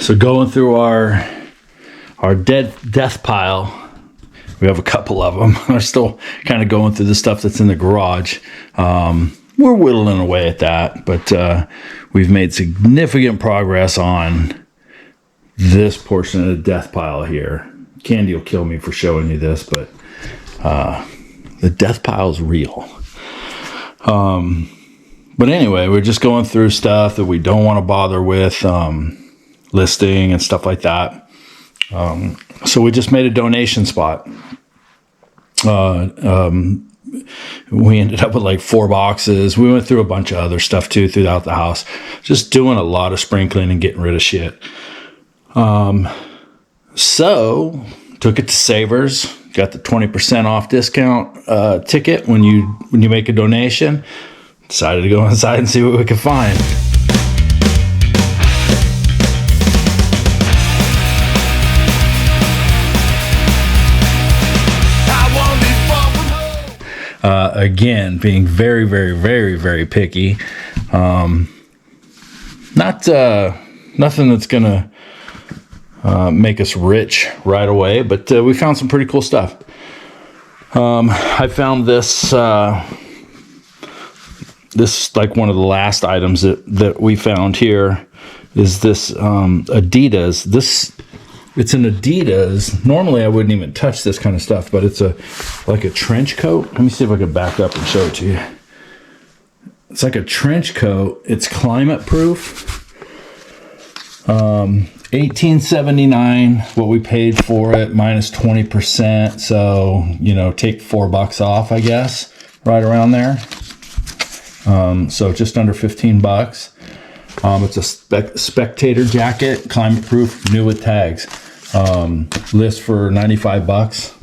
So going through our death pile, we have a couple of them. We're still kind of going through the stuff that's in the garage. We're whittling away at that, but we've made significant progress on this portion of the death pile here. Candy will kill me for showing you this, but the death pile is real. But anyway, we're just going through stuff that we don't want to bother with, listing and stuff like that. So we just made a donation spot. We ended up with like 4 boxes. We went through a bunch of other stuff too throughout the house, just doing a lot of sprinkling and getting rid of shit. So took it to Savers, got the 20% off discount ticket when you make a donation. Decided to go inside and see what we could find. Again, being very, very, very, very picky. Not nothing that's gonna make us rich right away, but we found some pretty cool stuff. I found this. This, like, one of the last items that we found here is this Adidas. It's an Adidas. Normally I wouldn't even touch this kind of stuff, but it's like a trench coat. Let me see if I can back up and show it to you. It's like a trench coat. It's climate proof. $18.79 what we paid for it, minus 20%. So, take $4 off, I guess, right around there. So just under $15. It's a spectator jacket, climate proof, new with tags. List for $95.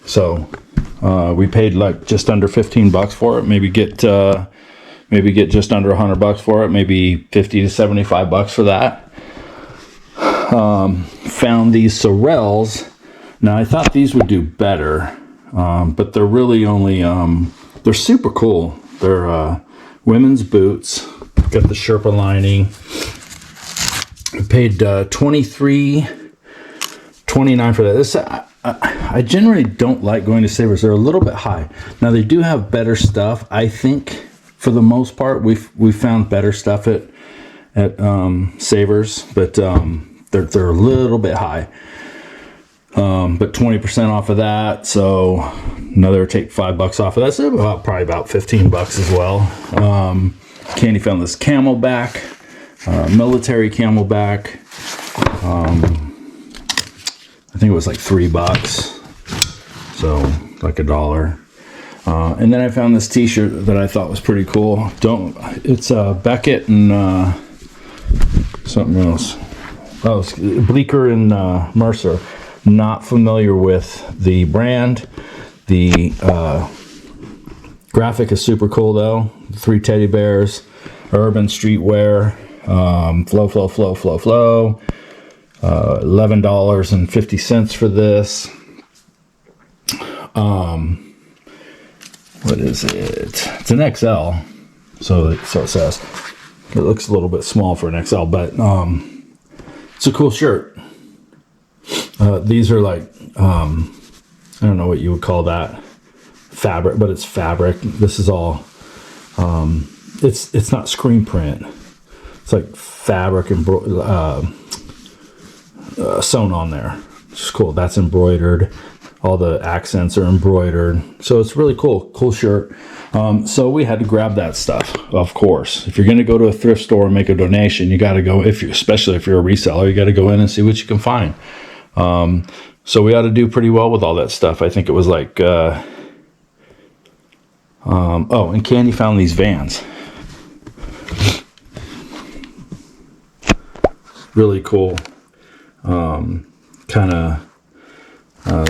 So we paid like just under $15 for it. Maybe get just under $100 for it. Maybe $50 to $75 for that. Found these Sorels. Now I thought these would do better, but they're really only they're super cool. They're women's boots. Got the Sherpa lining. I paid $23.29 for that. This I generally don't like going to Savers. They're a little bit high. Now they do have better stuff. I think for the most part we found better stuff at Savers, but they're a little bit high. But 20% off of that, so another take $5 off of that, so probably about $15 as well. Candy found this Camelback, military Camelback. I think it was like $3, so like $1. And then I found this T-shirt that I thought was pretty cool. It's Beckett and something else. Oh, it's Bleecker and Mercer. Not familiar with the brand. The graphic is super cool though. 3 teddy bears, urban streetwear, flow. $11.50 for this. What is it? It's an XL. So it says. It looks a little bit small for an XL, but it's a cool shirt. These are like, I don't know what you would call that, fabric, but it's fabric. This is all, it's not screen print. It's like fabric and sewn on there. It's cool. That's embroidered. All the accents are embroidered. So it's really cool shirt. So we had to grab that stuff, of course. If you're going to go to a thrift store and make a donation, you got to go, especially if you're a reseller, you got to go in and see what you can find. So we ought to do pretty well with all that stuff. I think it was like, and Candy found these Vans. Really cool. They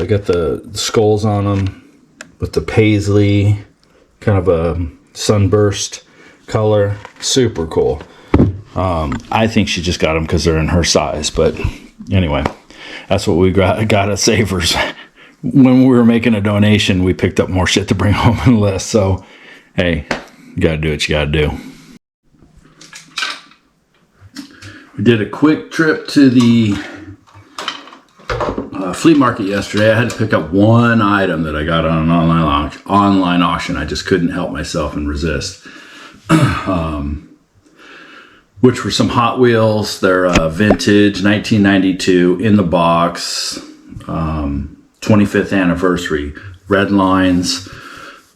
got the skulls on them with the paisley, kind of a sunburst color. Super cool. I think she just got them because they're in her size, but anyway, that's what we got at Savers. When we were making a donation, we picked up more shit to bring home and list. So, hey, you gotta do what you gotta do. We did a quick trip to the flea market yesterday. I had to pick up one item that I got on an online auction. I just couldn't help myself and resist. Which were some Hot Wheels. They're vintage, 1992, in the box, 25th anniversary, red lines.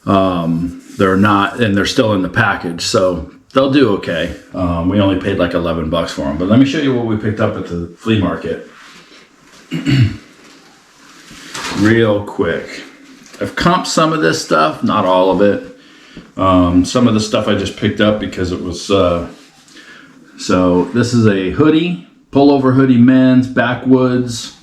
They're not, and they're still in the package, so they'll do okay. We only paid like $11 for them. But let me show you what we picked up at the flea market. Real quick. I've comped some of this stuff, not all of it. Some of the stuff I just picked up because it was, so this is a hoodie, pullover hoodie men's, backwoods.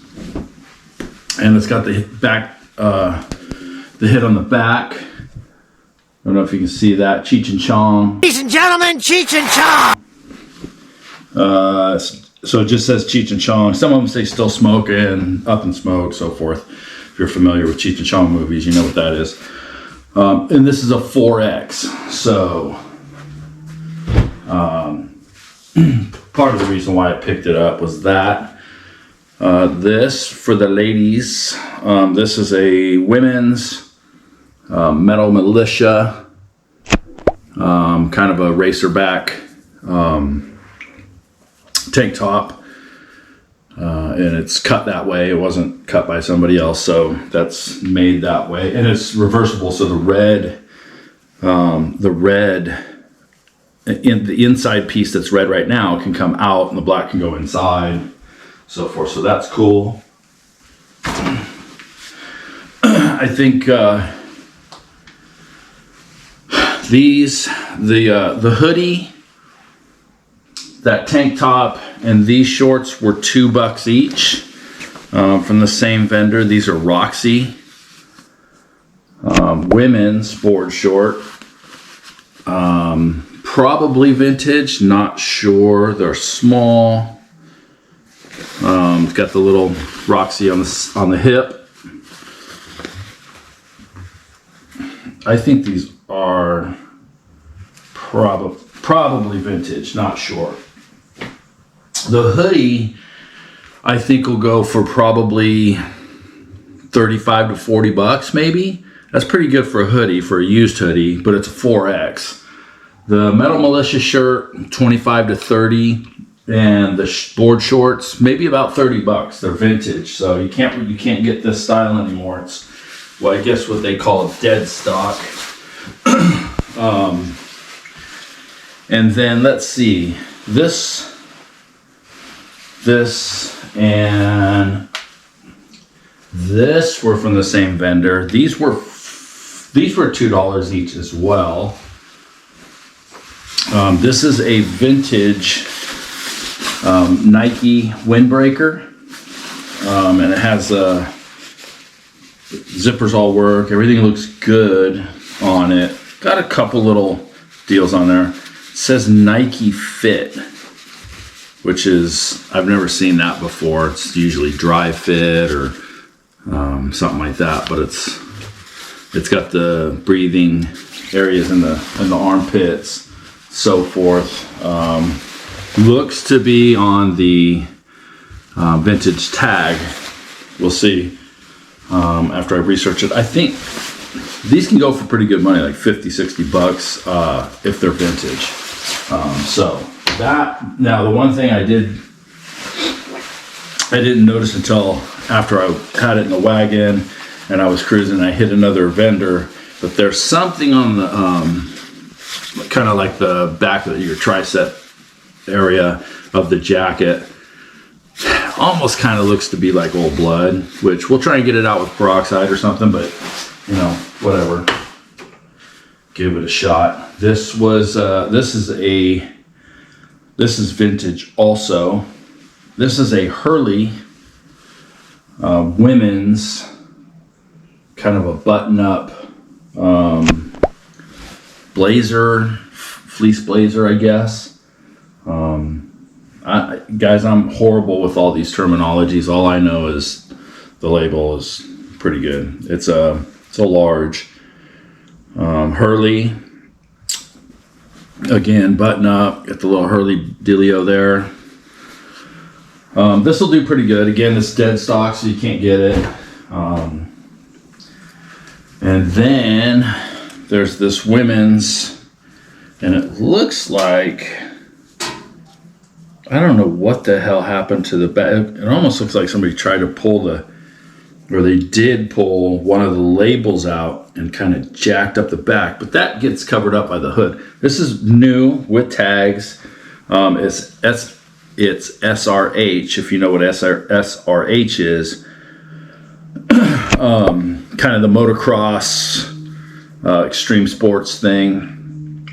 And it's got the back, the hit on the back. I don't know if you can see that. Cheech and Chong. Ladies and gentlemen, Cheech and Chong. So it just says Cheech and Chong. Some of them say Still Smoking, Up in Smoke, so forth. If you're familiar with Cheech and Chong movies, you know what that is. And this is a 4X. So part of the reason why I picked it up was that. This, for the ladies, this is a women's Metal Militia, kind of a racerback tank top. And it's cut that way. It wasn't cut by somebody else, so that's made that way. And it's reversible, so the red in the inside piece that's red right now can come out, and the black can go inside, so forth. So that's cool. I think the hoodie, that tank top, and these shorts were $2 each from the same vendor. These are Roxy women's board short, probably vintage, not sure. They're small. It's got the little Roxy on the hip. I think these are probably vintage, not sure. The hoodie, I think, will go for probably $35 to $40 maybe. That's pretty good for a hoodie, for a used hoodie, but it's a 4X. The Metal Militia shirt, $25 to $30, and the board shorts, maybe about $30. They're vintage, so you can't get this style anymore. It's, well, I guess what they call a dead stock. And then let's see, this and this were from the same vendor. These were $2 each as well. This is a vintage Nike windbreaker, and it has zippers all work. Everything looks good on it. Got a couple little deals on there. It says Nike Fit, which is, I've never seen that before. It's usually Dry Fit or something like that, but it's got the breathing areas in the armpits, so forth. Looks to be on the vintage tag. We'll see after I research it. I think these can go for pretty good money, like $50-$60 if they're vintage. So that, now the one thing I didn't notice until after I had it in the wagon and I was cruising, I hit another vendor, but there's something on the kind of like the back of your tricep area of the jacket, almost kind of looks to be like old blood, which we'll try and get it out with peroxide or something, but you know, whatever, give it a shot. This was this is vintage also. This is a Hurley women's kind of a button-up blazer, fleece blazer, I guess. Guys, I'm horrible with all these terminologies. All I know is the label is pretty good. It's a large Hurley. Again, button up, got the little Hurley dealio there. This will do pretty good. Again, it's dead stock, so you can't get it. And then there's this women's, and it looks like, I don't know what the hell happened to the back. It almost looks like somebody tried to pull they did pull one of the labels out and kind of jacked up the back, but that gets covered up by the hood. This is new with tags. It's SRH, if you know what SRH is. Kind of the motocross, extreme sports thing.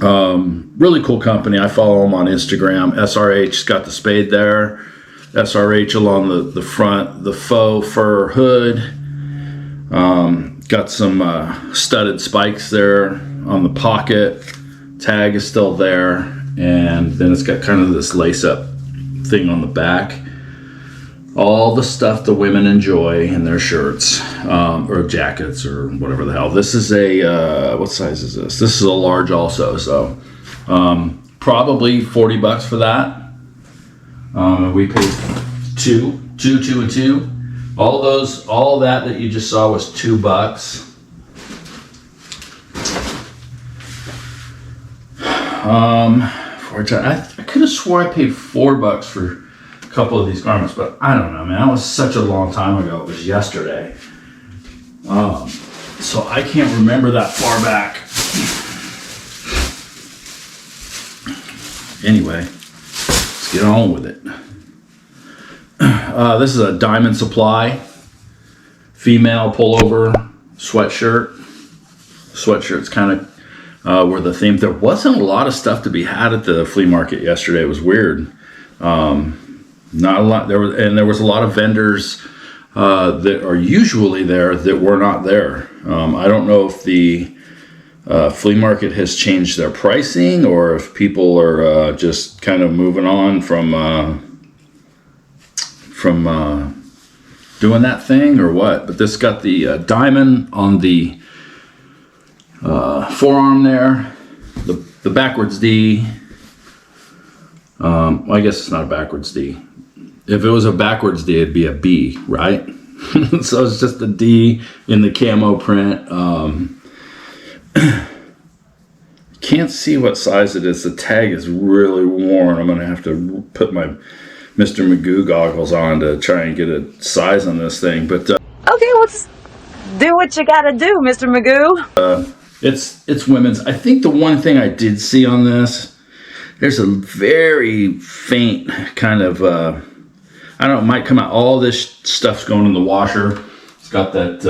Really cool company. I follow them on Instagram. SRH's got the spade there. SRH along the front, the faux fur hood. Got some studded spikes there on the pocket. Tag is still there. And then it's got kind of this lace-up thing on the back. All the stuff the women enjoy in their shirts, or jackets, or whatever the hell. This is a, what size is this? This is a large also, so probably $40 for that. We paid two and two. All that you just saw was $2. I could have swore I paid $4 for a couple of these garments, but I don't know, man. That was such a long time ago. It was yesterday. So I can't remember that far back. Anyway, let's get on with it. This is a Diamond Supply female pullover sweatshirt. Sweatshirt's kind of were the theme. There wasn't a lot of stuff to be had at the flea market yesterday. It was weird. Not a lot. There was a lot of vendors that are usually there that were not there. I don't know if the flea market has changed their pricing, or if people are just kind of moving on from doing that thing, or what. But this got the diamond on the forearm there, the backwards D. I guess it's not a backwards D. If it was a backwards D, it'd be a B, right? So it's just a D in the camo print. Can't see what size it is. The tag is really worn. I'm gonna have to put my Mr. Magoo goggles on to try and get a size on this thing. But okay, let's do what you gotta do, Mr. Magoo. It's women's. I think the one thing I did see on this, there's a very faint kind of, I don't know, it might come out. All this stuff's going in the washer. It's got that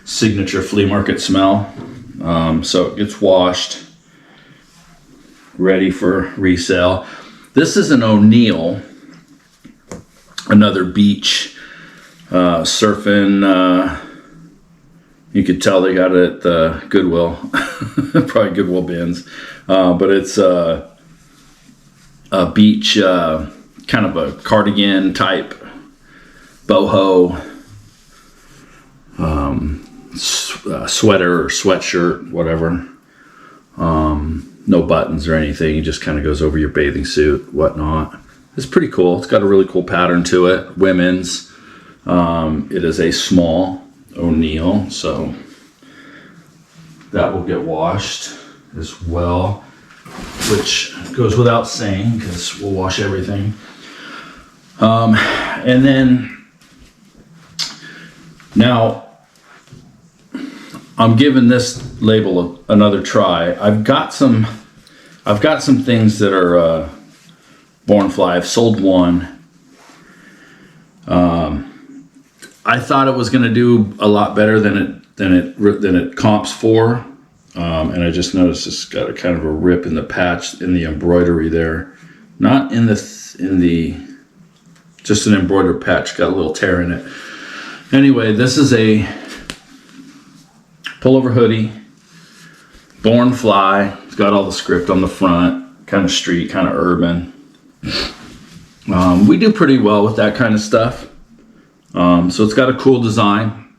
signature flea market smell. So it gets washed, ready for resale. This is an O'Neill, another beach surfing. You could tell they got it at the Goodwill, probably Goodwill bins. But it's a beach, kind of a cardigan type, boho, sweater or sweatshirt, whatever. No buttons or anything. It just kind of goes over your bathing suit, whatnot. It's pretty cool. It's got a really cool pattern to it. Women's. It is a small O'Neill, so that will get washed as well, which goes without saying because we'll wash everything. And then now I'm giving this label another try. I've got some things that are Born Fly. I've sold one. I thought it was going to do a lot better than it comps for, and I just noticed it's got a kind of a rip in the patch in the embroidery there, not in the just an embroidered patch, got a little tear in it. Anyway, this is a pullover hoodie, Born Fly. It's got all the script on the front, kind of street, kind of urban. We do pretty well with that kind of stuff. So it's got a cool design.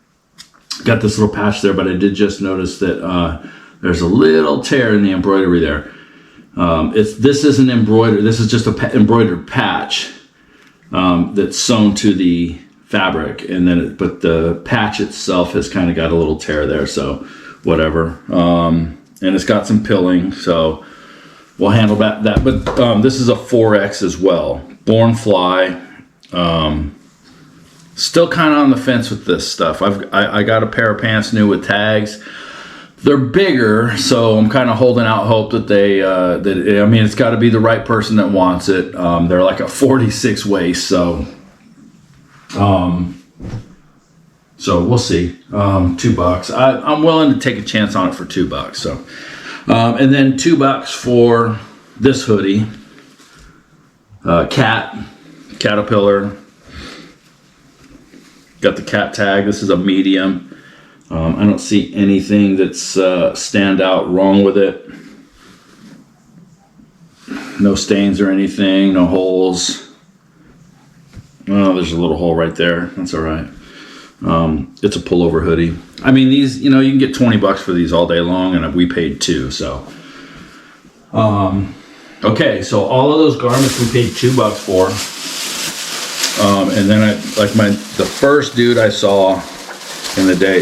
Got this little patch there, but I did just notice that there's a little tear in the embroidery there. This isn't embroidered. This is just a embroidered patch that's sewn to the fabric, and then but the patch itself has kind of got a little tear there, so whatever. And it's got some pilling, so we'll handle that. But this is a 4X as well. Born Fly. Still kind of on the fence with this stuff. I got a pair of pants new with tags. They're bigger, so I'm kind of holding out hope that it's got to be the right person that wants it. They're like a 46 waist, so we'll see. $2. I'm willing to take a chance on it for $2. So, and then $2 for this hoodie. Caterpillar. Got the cat tag. This is a medium. I don't see anything that's stand out wrong with it. No stains or anything. No holes. Oh, there's a little hole right there. That's all right. It's a pullover hoodie. I mean, these, you can get $20 for these all day long, and we paid $2. So, okay. So all of those garments we paid $2 for. And then the first dude I saw in the day,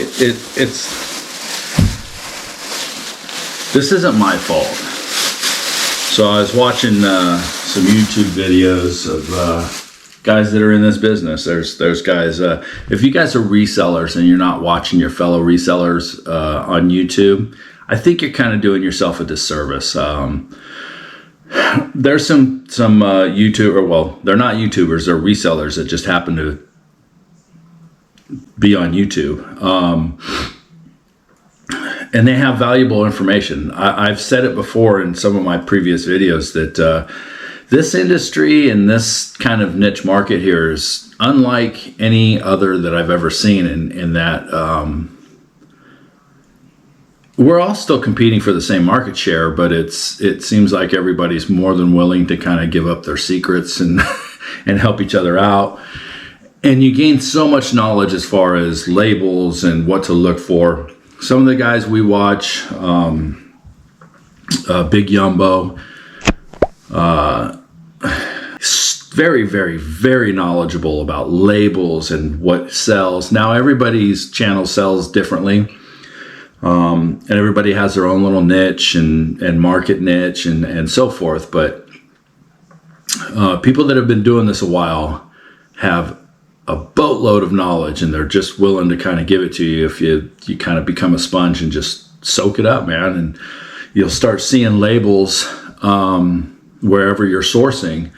this isn't my fault. So I was watching some YouTube videos of guys that are in this business. There's guys, if you guys are resellers and you're not watching your fellow resellers on YouTube, I think you're kind of doing yourself a disservice. There's some YouTuber, well, they're not YouTubers, they're resellers that just happen to be on YouTube. And they have valuable information. I've said it before in some of my previous videos that this industry and this kind of niche market here is unlike any other that I've ever seen in that we're all still competing for the same market share, but it seems like everybody's more than willing to kind of give up their secrets and and help each other out. And you gain so much knowledge as far as labels and what to look for. Some of the guys we watch, Big Yumbo, very, very, very knowledgeable about labels and what sells. Now everybody's channel sells differently. And everybody has their own little niche and market niche and so forth. But people that have been doing this a while have a boatload of knowledge, and they're just willing to kind of give it to you if you kind of become a sponge and just soak it up, man. And you'll start seeing labels wherever you're sourcing.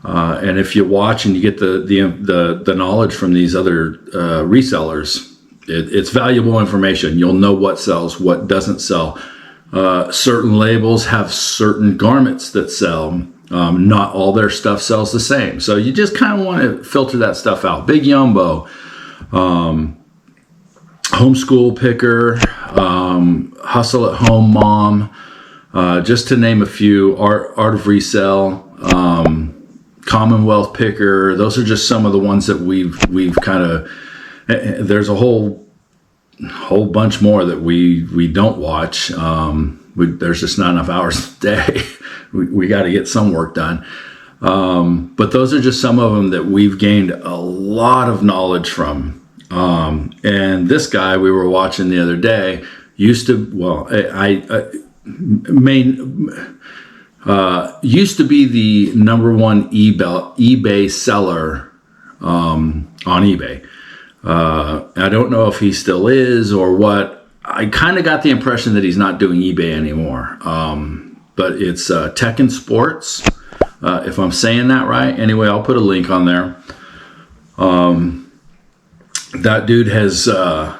And if you watch and you get the knowledge from these other resellers, it's valuable information. You'll know what sells, what doesn't sell. Certain labels have certain garments that sell. Not all their stuff sells the same. So you just kind of want to filter that stuff out. Big Yumbo, Homeschool Picker, Hustle at Home Mom, just to name a few. Art of Resell, Commonwealth Picker. Those are just some of the ones that we've kind of. There's a whole bunch more that we don't watch. There's just not enough hours a day. We got to get some work done. But those are just some of them that we've gained a lot of knowledge from. And this guy we were watching the other day used to be the number one eBay seller on eBay. I don't know if he still is or what. I kind of got the impression that he's not doing eBay anymore. But it's Tekken Sports, if I'm saying that right. Anyway, I'll put a link on there. That dude has a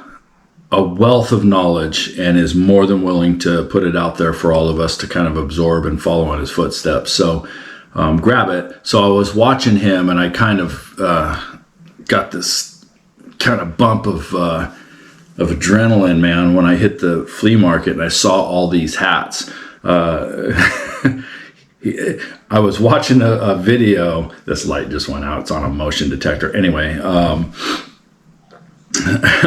wealth of knowledge and is more than willing to put it out there for all of us to kind of absorb and follow in his footsteps. So grab it. So I was watching him, and I kind of got this kind of bump of adrenaline, man, when I hit the flea market and I saw all these hats. I was watching a video. This light just went out. It's on a motion detector. Anyway, I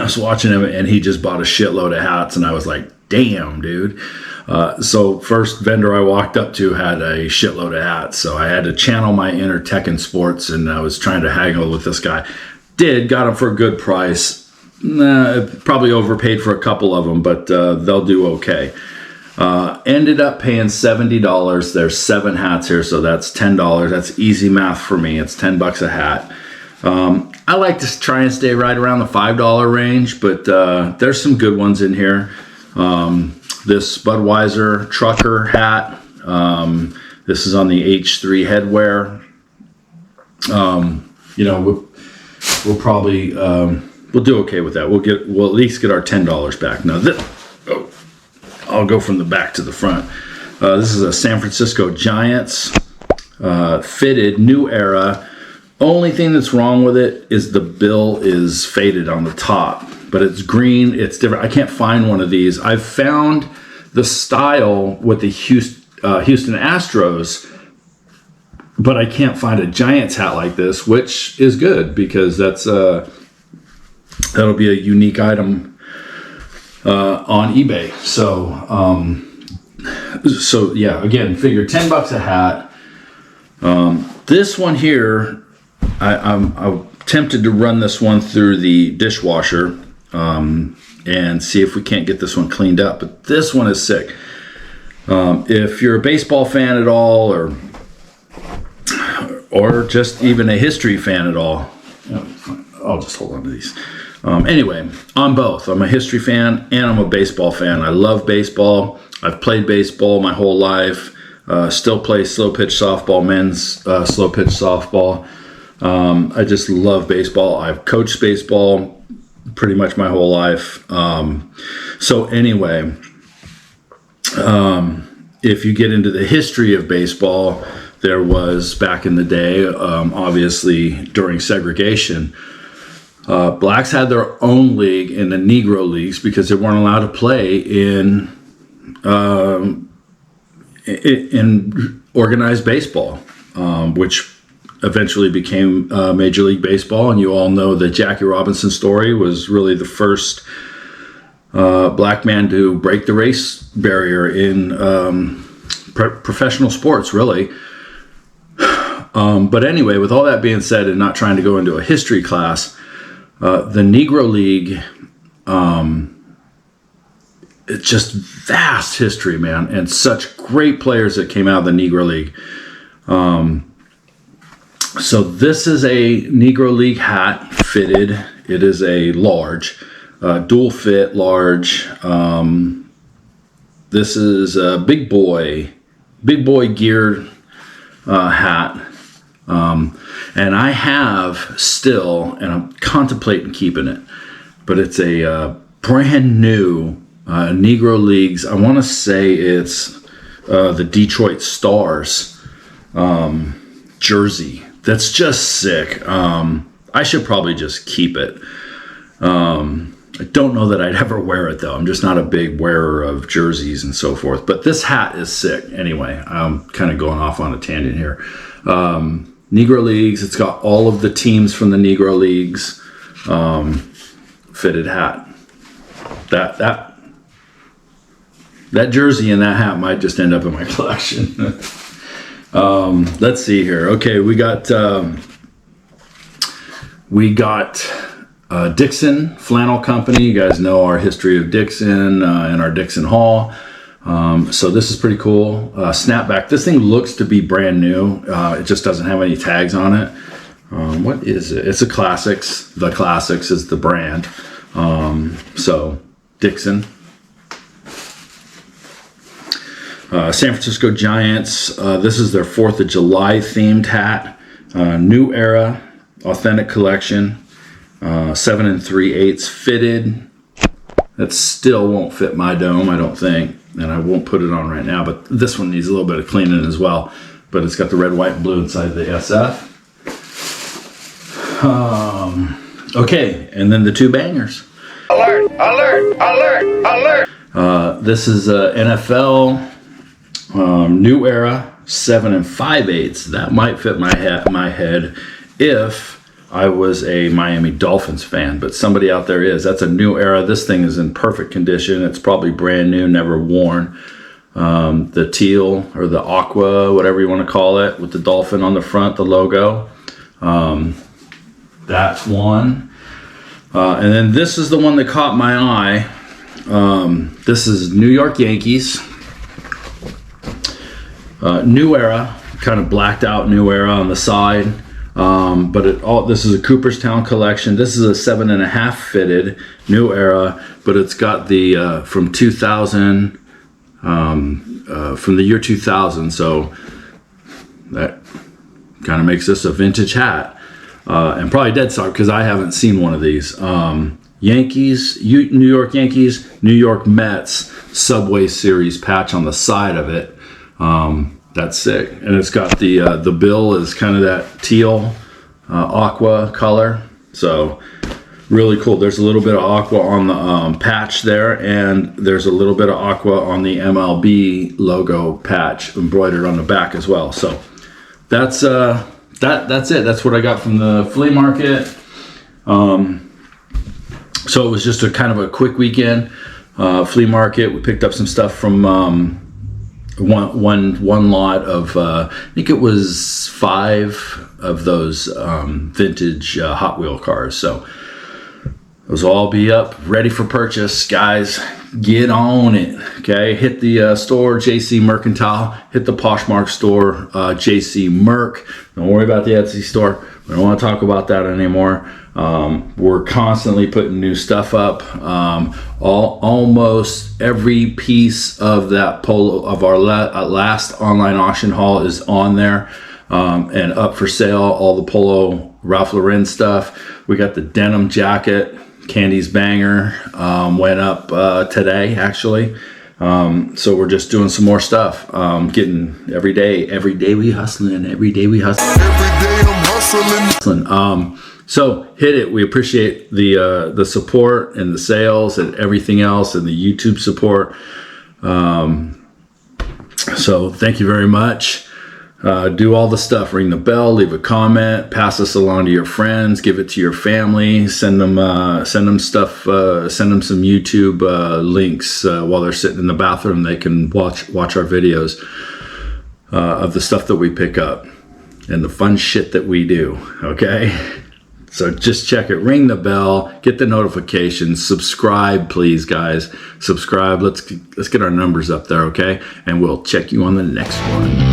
was watching him, and he just bought a shitload of hats, and I was like, damn, dude. So first vendor I walked up to had a shitload of hats. So I had to channel my inner Tekken sports, and I was trying to haggle with this guy. Got them for a good price. Probably overpaid for a couple of them, but they'll do okay. Ended up paying $70. There's 7 hats here, so that's $10. That's easy math for me. It's $10 a hat. I like to try and stay right around the $5 range, but there's some good ones in here. This Budweiser trucker hat. This is on the H3 headwear. We'll probably we'll do okay with that. We'll at least get our $10 back. Now I'll go from the back to the front. This is a San Francisco Giants fitted, new era. Only thing that's wrong with it is the bill is faded on the top, but it's green. It's different. I can't find one of these. I've found the style with the Houston Astros, but I can't find a Giants hat like this, which is good because that'll be a unique item on eBay. So yeah, again, figure $10 a hat. This one here, I'm tempted to run this one through the dishwasher and see if we can't get this one cleaned up. But this one is sick. If you're a baseball fan at all, or just even a history fan at all, I'll just hold on to these. Anyway, I'm both. I'm a history fan and I'm a baseball fan. I love baseball. I've played baseball my whole life. Still play slow pitch softball, men's slow pitch softball. I just love baseball. I've coached baseball pretty much my whole life. So anyway, if you get into the history of baseball, there was back in the day, obviously during segregation, blacks had their own league in the Negro leagues because they weren't allowed to play in organized baseball, which eventually became Major League Baseball. And you all know the Jackie Robinson story was really the first black man to break the race barrier in professional sports, really. But anyway, with all that being said and not trying to go into a history class, the Negro League, it's just vast history, man, and such great players that came out of the Negro League. So this is a Negro League hat fitted. It is a large, dual fit large. This is a big boy gear hat. And I have still, and I'm contemplating keeping it, but it's a brand new Negro Leagues. I want to say it's the Detroit Stars jersey. That's just sick. I should probably just keep it. I don't know that I'd ever wear it though. I'm just not a big wearer of jerseys and so forth. But this hat is sick. Anyway, I'm kind of going off on a tangent here. Negro Leagues. It's got all of the teams from the Negro Leagues. Fitted hat. That jersey and that hat might just end up in my collection. Let's see here. Okay, we got Dixon Flannel Company. You guys know our history of Dixon and our Dixon Hall. So this is pretty cool. Snapback. This thing looks to be brand new. It just doesn't have any tags on it. What is it? It's a Classics. The Classics is the brand. So Dixon. San Francisco Giants. This is their 4th of July themed hat. New era, authentic collection. 7 3/8 fitted. That still won't fit my dome, I don't think, and I won't put it on right now. But this one needs a little bit of cleaning as well. But it's got the red, white, and blue inside the SF. Okay, and then the two bangers. Alert! Alert! Alert! Alert! This is NFL new era 7 5/8. That might fit my head if I was a Miami Dolphins fan, but somebody out there is. That's a new era. This thing is in perfect condition. It's probably brand new, never worn. the teal or the aqua, whatever you want to call it, with the dolphin on the front, the logo. That one. And then this is the one that caught my eye. This is New York Yankees. New Era, kind of blacked out New Era on the side. But this is a Cooperstown collection. This is a 7.5 fitted New Era, but it's got the from 2000, from the year 2000. So that kind of makes this a vintage hat, and probably dead stock because I haven't seen one of these. Yankees, New York Yankees, New York Mets Subway Series patch on the side of it. That's sick, and it's got the bill is kind of that teal aqua color, so really cool. There's a little bit of aqua on the patch there, and there's a little bit of aqua on the MLB logo patch embroidered on the back as well. So that's that's it. That's what I got from the flea market. So it was just a kind of a quick weekend flea market. We picked up some stuff from one lot of I think it was 5 of those vintage Hot Wheel cars. So those will all be up ready for purchase, guys. Get on it. Okay, hit the store, JC Mercantile. Hit the Poshmark store, JC Merc. Don't worry about the Etsy store. We don't want to talk about that anymore. We're constantly putting new stuff up. Almost every piece of that polo of our last online auction haul is on there and up for sale. All the Polo Ralph Lauren stuff. We got the denim jacket, Candy's Banger, went up today actually. So we're just doing some more stuff. Getting every day we hustling. Every day I'm hustling. So hit it. We appreciate the support and the sales and everything else and the YouTube support. So thank you very much. Do all the stuff. Ring the bell. Leave a comment. Pass us along to your friends. Give it to your family. Send them stuff. Send them some YouTube links while they're sitting in the bathroom. They can watch our videos of the stuff that we pick up and the fun shit that we do. Okay. So just check it, ring the bell, get the notifications, subscribe, please, guys. Subscribe. Let's get our numbers up there, okay? And we'll check you on the next one.